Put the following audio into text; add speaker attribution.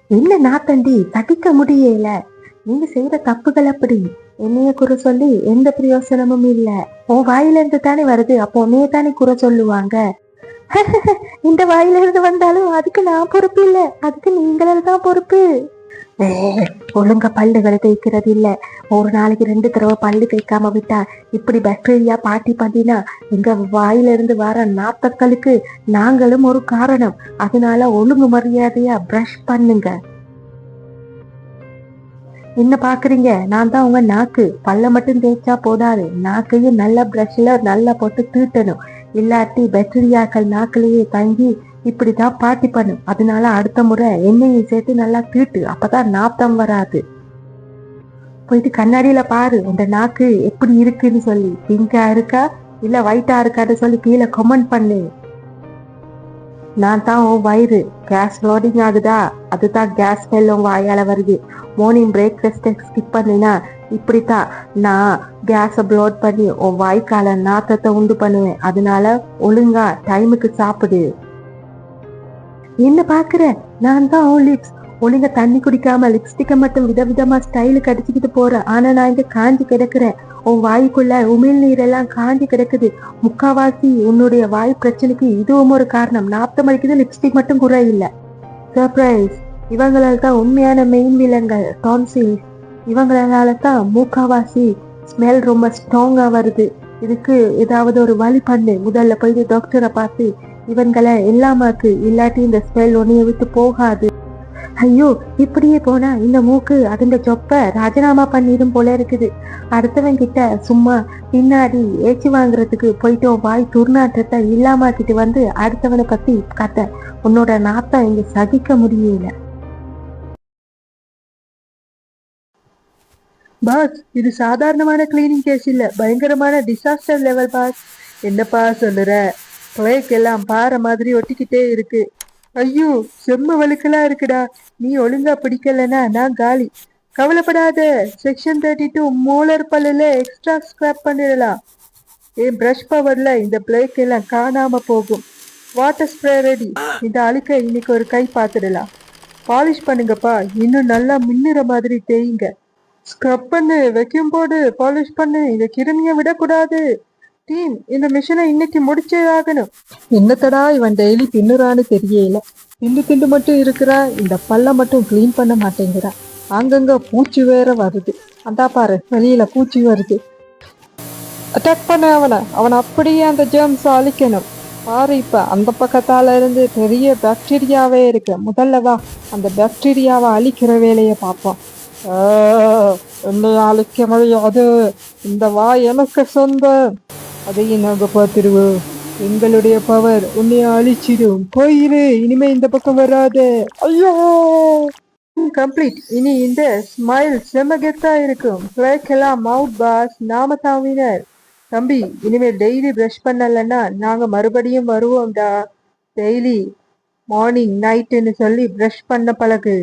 Speaker 1: என்ன நாத்தண்டி சகிக்க முடியல. நீங்க செய்யற தப்புகள் அப்படி. என்னைய குறை சொல்லி எந்த பிரயோசனமும் இல்ல. உன் வாயில இருந்து தானே வருது, அப்போ உன்னைய தானே குறை சொல்லுவாங்க. இந்த வாயில இருந்து வந்தாலும் அதுக்கு நான் பொறுப்பு இல்ல, அதுக்கு நீங்களே தான் பொறுப்பு. ஒழுங்கா பல்லுகளை தேய்க்கிறது இல்ல. ஒரு நாளைக்கு 2 தடவை பல்லு தேய்க்காம விட்டா இப்படி பாக்டீரியா பாட்டி பண்ணினா எங்க வாயில இருந்து வர நாத்தக்களுக்கு நாங்களும் ஒரு காரணம். அதனால ஒழுங்கு மரியாதையா பிரஷ் பண்ணுங்க. என்ன பாக்குறீங்க? நான் தான் உங்க நாக்கு. பல்ல மட்டும் தேய்ச்சா போதாது, நாக்கையும் நல்லா பிரஷ்ல நல்லா போட்டு தீட்டணும். இல்லாட்டி பாக்டீரியாக்கள் நாக்கிலேயே தங்கி இப்படிதான் பாட்டி பண்ணும். அதனால அடுத்த முறை எண்ணெயை சேர்த்து நல்லா தீட்டு, அப்பதான் நாத்தம் வராது. போயிட்டு கண்ணாடியில பாரு உங்க நாக்கு எப்படி இருக்குன்னு சொல்லி. பிங்கா இருக்கா இல்ல ஒயிட்டா இருக்கான்னு சொல்லி கீழே கமெண்ட் பண்ணு. நான் தான் உன் வயிறு. கேஸ் லோடிங் ஆகுதா, அதுதான் கேஸ் ஸ்மெல் உன் வாயால வருது. மார்னிங் பிரேக்ஃபாஸ்ட்டை ஸ்கிப் பண்ணினா இப்படித்தான் நான் கேஸை ப்ளோட் பண்ணி உன் வாய்க்கால நாத்தத்தை உண்டு பண்ணுவேன். அதனால ஒழுங்கா டைமுக்கு சாப்பிடு. என்ன பாக்குற? நான் தான் உன் லிப்ஸ். ஒழுங்கா தண்ணி குடிக்காம லிப்ஸ்டிக்கை மட்டும் விதவிதமா ஸ்டைலுக்கு அடிச்சுக்கிட்டு போற. ஆனா நான் இங்க காஞ்சி கிடக்குறேன். உன் வாய்க்குள்ள உமிழ்நீரெல்லாம் காஞ்சி கிடக்குது. முக்காவாசி உன்னுடைய வாய் பிரச்சனைக்கு இதுவும் ஒரு காரணம். நாத்தம் அடிக்குது, லிப்ஸ்டிக் மட்டும் குறை இல்லை. சர்ப்ரைஸ்! இவங்களால தான் உண்மையான மெயின் விலங்கள் டான்சில்ஸ். இவங்களால தான் மூக்காவாசி ஸ்மெல் ரொம்ப ஸ்ட்ராங்கா வருது. இதுக்கு ஏதாவது ஒரு வழி பண்ணு. முதல்ல போயிட்டு டாக்டரை பார்த்து இவங்களை எல்லாமாக்கு, இல்லாட்டி இந்த ஸ்மெல் உன்னைய விட்டு போகாது. ஐயோ, இப்படியே போனா இந்த மூக்கு அதுண்ட சொப்ப ராஜினாமா பண்ணிடும் போல இருக்குது. அடுத்தவன் கிட்ட சும்மா பின்னாடி ஏச்சி வாங்குறதுக்கு போயிட்டு வாய் துர்நாற்றத்தை இல்லாமக்கிட்டு வந்து அடுத்தவனை பத்தி கத்த. உன்னோட நாத்தம் இங்க சகிக்க முடியல.
Speaker 2: பாஸ், இது சாதாரணமான கிளீனிங் கேஸ் இல்ல, பயங்கரமான டிசாஸ்டர் லெவல் பாஸ். என்னப்பா சொல்லுற? பிளேக் எல்லாம் பாறை மாதிரி ஒட்டிக்கிட்டே இருக்கு. ஐயோ, செம்ம வழுக்கெல்லாம் இருக்குடா. நீ ஒழுங்கா பிடிக்கலன்னா நான் காலி. கவலைப்படாத, செக்ஷன் 32 மோலர் பல்லுல எக்ஸ்ட்ரா ஸ்கிராப் பண்ணிடலாம். என் பிரஷ் பவர்ல இந்த பிளேக் எல்லாம் காணாம போகும். Water spray ready. இந்த அழுக்க இன்னைக்கு ஒரு கை பார்த்துடலாம். பாலிஷ் பண்ணுங்கப்பா, இன்னும் நல்லா மின்னுற மாதிரி தேயுங்க. ஸ்க்ரப் பண்ணு, வெக்யூம் போடு, பாலிஷ் பண்ணு. இந்த கிருமியை விடக்கூடாது. டீம், இந்த மிஷனை இன்னைக்கு முடிச்சே ஆகணும். என்னத்தடா இவன் டெய்லி தின்னுறான்னு தெரியல. திண்டு திண்டு மட்டும் இருக்கிறா, இந்த பல்ல மட்டும் கிளீன் பண்ண மாட்டேங்கிறா. அங்கங்க பூச்சி வேற வருது. அந்தா பாரு, வெளியில பூச்சி வருது. அட்டாக் பண்ண அவனை அப்படியே அந்த ஜெர்ம்ஸ் அழிக்கணும். பாரு, இப்ப அந்த பக்கத்தால இருந்து பெரிய பாக்டீரியாவே இருக்கு. முதல்ல வா, அந்த பாக்டீரியாவை அழிக்கிற வேலையை பார்ப்போம். என்னை அழிக்க முடியாது. இந்த வாய் எனக்கு சொந்தம். அதையும் நாங்க பார்த்துருவோம். எங்களுடைய பவர் உன்னை அழிச்சிடும். போயிரு, இனிமே இந்த பக்கம் வராத. ஐயோ, கம்ப்ளீட். இனி இந்த ஸ்மைல் செமகெத்தா இருக்கும். பிளேக் எல்லாம் மவுத் பாஸ். நாம தாவினர். தம்பி, இனிமேல் டெய்லி ப்ரஷ் பண்ணலன்னா நாங்க மறுபடியும் வருவோம்டா. டெய்லி மார்னிங் நைட்டுன்னு சொல்லி ப்ரஷ் பண்ண பழகு.